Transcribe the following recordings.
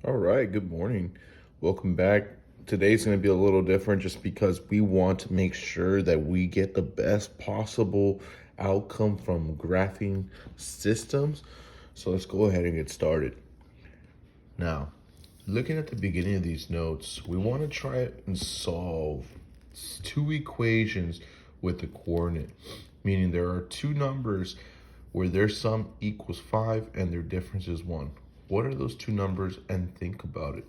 All right, good morning. Welcome back. Today's going to be a little different just because we want to make sure that we get the best possible outcome from graphing systems. So let's go ahead and get started. Now, looking at the beginning of these notes, we want to try and solve two equations with the coordinate, meaning there are two numbers where their sum equals 5 and their difference is 1. What are those two numbers? And think about it.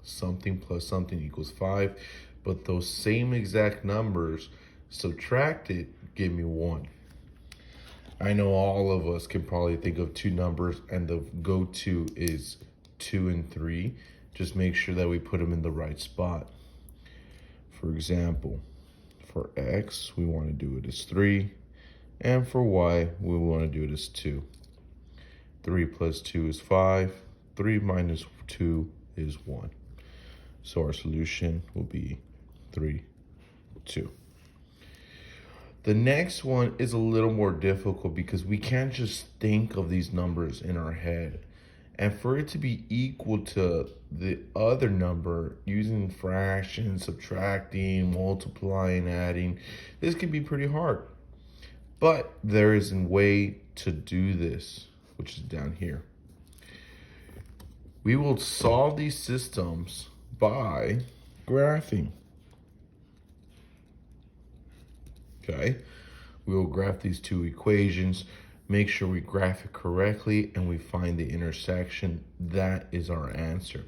Something plus something equals 5, but those same exact numbers subtracted give me 1. I know all of us can probably think of two numbers, and the go-to is 2 and 3. Just make sure that we put them in the right spot. For example, for x, we want to do it as 3, and for y, we want to do it as 2. 3 plus 2 is 5. 3 minus 2 is 1. So our solution will be 3, 2. The next one is a little more difficult because we can't just think of these numbers in our head. And for it to be equal to the other number, using fractions, subtracting, multiplying, adding, this can be pretty hard. But there is a way to do this, which is down here. We will solve these systems by graphing. Okay, we will graph these two equations, make sure we graph it correctly, and we find the intersection. That is our answer.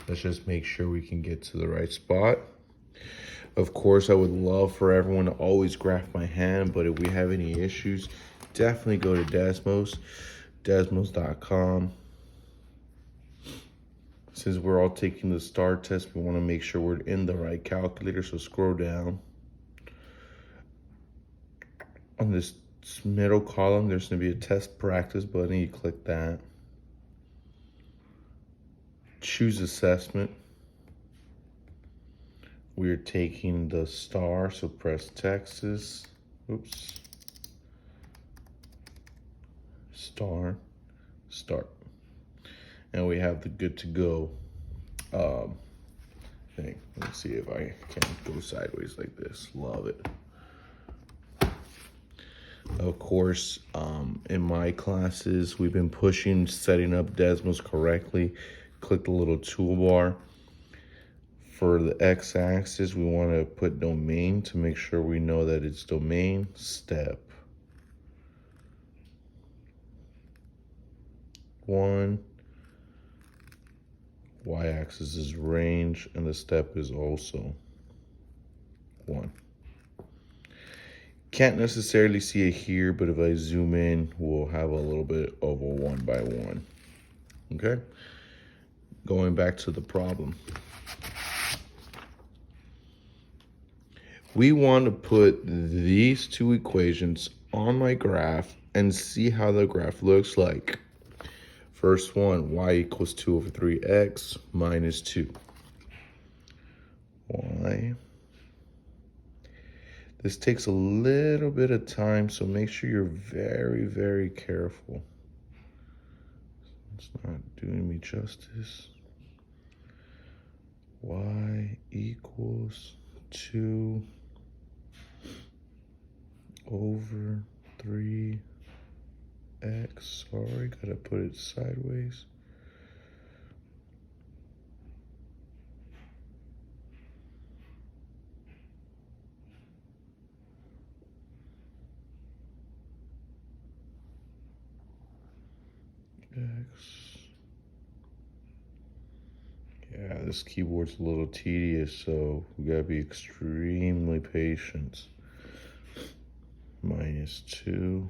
Let's just make sure we can get to the right spot. Of course, I would love for everyone to always graph by hand, but if we have any issues, definitely go to Desmos, desmos.com. Since we're all taking the STAR test, we want to make sure we're in the right calculator, so scroll down. On this middle column, there's going to be a test practice button. You click that. Choose assessment. We're taking the STAR, so press Texas. Oops. STAR, start. And we have the good to go thing. Let's see if I can go sideways like this. Love it. Of course, in my classes, we've been pushing setting up Desmos correctly. Click the little toolbar. For the x-axis, we want to put domain to make sure we know that it's domain step 1. Y-axis is range, and the step is also 1. Can't necessarily see it here, but if I zoom in, we'll have a little bit of a 1 by 1. Okay? Going back to the problem. We want to put these two equations on my graph and see how the graph looks like. First one, y equals 2 over 3x minus 2. Y. This takes a little bit of time, so make sure you're very, very careful. It's not doing me justice. Y equals 2 over 3x. Sorry, gotta put it sideways. X. Yeah, this keyboard's a little tedious, so we gotta be extremely patient. Minus 2.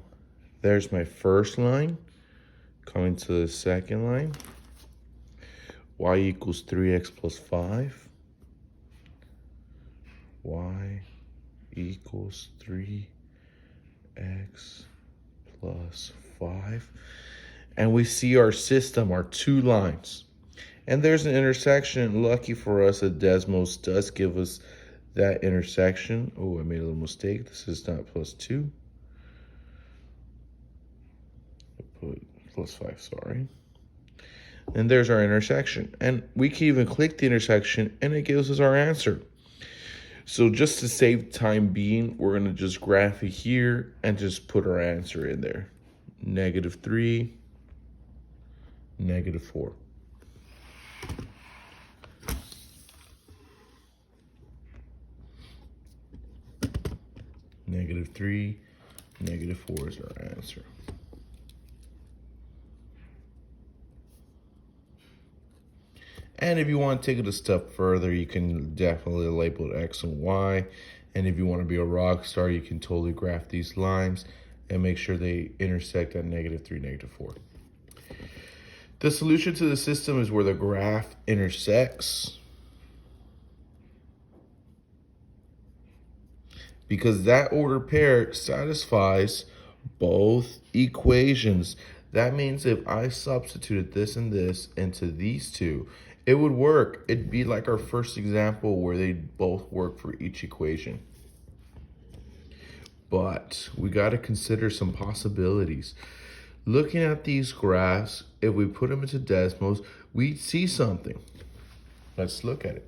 There's my first line. Coming to the second line. Y equals 3x plus 5. Y equals 3x plus 5. And we see our system, our two lines. And there's an intersection. Lucky for us that Desmos does give us that intersection. Oh, I made a little mistake. This is not plus 2. I put plus 5, sorry. And there's our intersection. And we can even click the intersection and it gives us our answer. So just to save time being, we're going to just graph it here and just put our answer in there. -3, -4. -3, -4 is our answer. And if you want to take it a step further, you can definitely label it X and Y. And if you want to be a rock star, you can totally graph these lines and make sure they intersect at -3, -4. The solution to the system is where the graph intersects, because that ordered pair satisfies both equations. That means if I substituted this and this into these two, it would work. It'd be like our first example where they both work for each equation. But we got to consider some possibilities. Looking at these graphs, if we put them into Desmos, we'd see something. Let's look at it.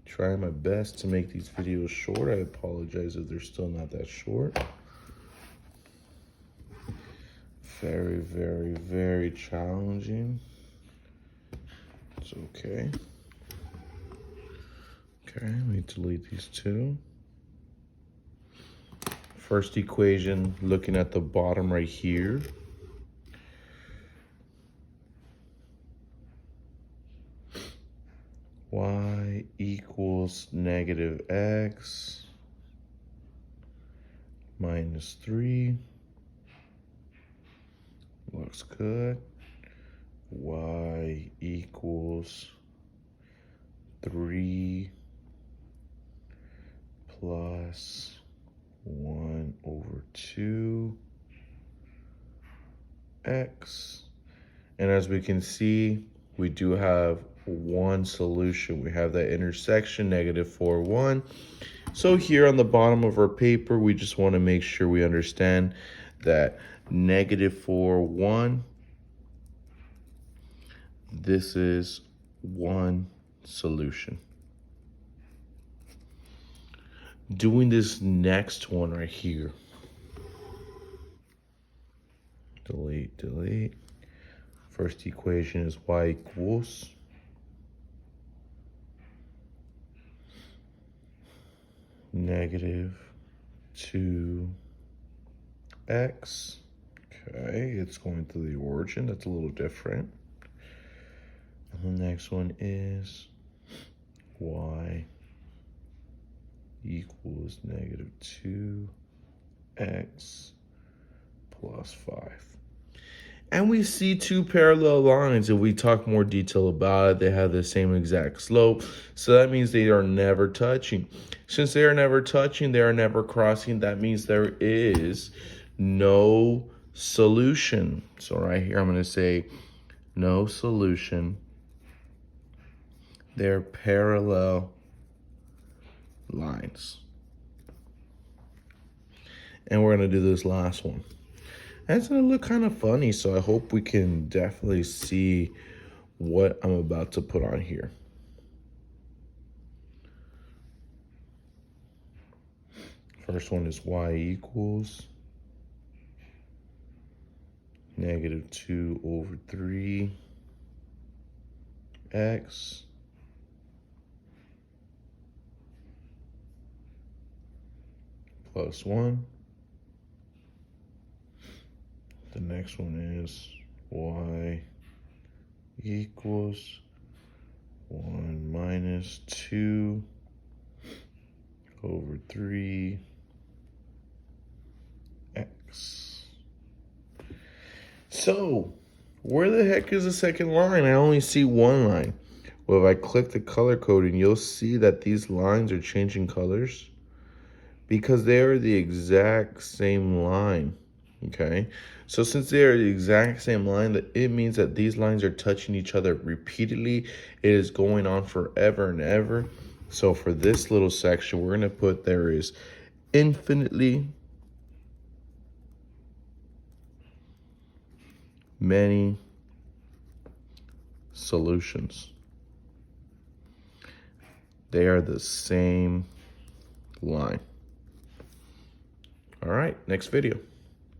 Trying my best to make these videos short. I apologize if they're still not that short. Very, very, very challenging. It's okay. Okay, let me delete these two. First equation, looking at the bottom right here. Y equals -x minus 3. Looks good. Y equals 3 plus 1/2x. And as we can see, we do have one solution. We have that intersection, -4, 1. So here on the bottom of our paper, we just want to make sure we understand that -4, 1, this is one solution. Doing this next one right here. Delete, delete. First equation is y equals -2x. Okay, it's going to the origin. That's a little different. And the next one is y equals -2x plus 5. And we see two parallel lines. If we talk more detail about it, they have the same exact slope. So that means they are never touching. Since they are never touching, they are never crossing. That means there is no solution. So right here, I'm going to say no solution. They're parallel lines. And we're going to do this last one. And it's going to look kind of funny, so I hope we can definitely see what I'm about to put on here. First one is y equals -2/3x plus 1. The next one is y equals 1 minus 2/3x. So, where the heck is the second line? I only see one line. Well, if I click the color coding, you'll see that these lines are changing colors because they are the exact same line. Okay, so since they are the exact same line, it means that these lines are touching each other repeatedly. It is going on forever and ever. So for this little section, we're going to put there is infinitely many solutions. They are the same line. All right, next video.